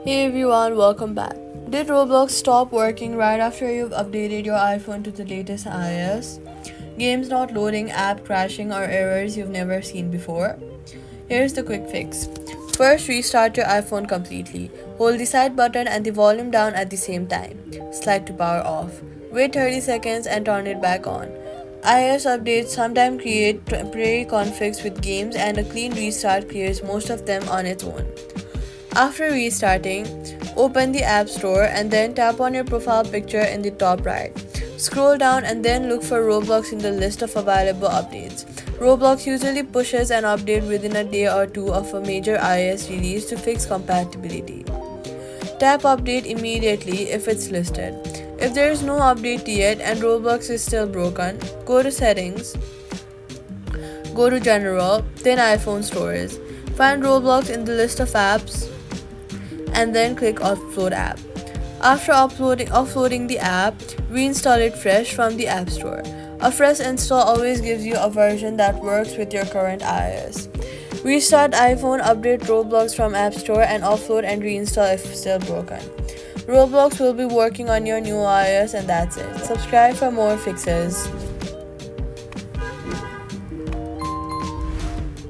Hey everyone, welcome back. Did Roblox stop working right after you've updated your iPhone to the latest iOS? Games not loading, app crashing, or errors you've never seen before? Here's the quick fix. First, restart your iPhone completely. Hold the side button and the volume down at the same time. Slide to power off. Wait 30 seconds and turn it back on. iOS updates sometimes create temporary conflicts with games, and a clean restart clears most of them on its own. After restarting, open the App Store and then tap on your profile picture in the top right. Scroll down and then look for Roblox in the list of available updates. Roblox usually pushes an update within a day or two of a major iOS release to fix compatibility. Tap Update immediately if it's listed. If there is no update yet and Roblox is still broken, go to Settings, go to General, then iPhone Stores. Find Roblox in the list of apps and then click Offload app. After offloading the app, reinstall it fresh from the App Store. A fresh install always gives you a version that works with your current iOS. Restart iPhone, update Roblox from App Store, and offload and reinstall if still broken. Roblox will be working on your new iOS, and that's it. Subscribe for more fixes.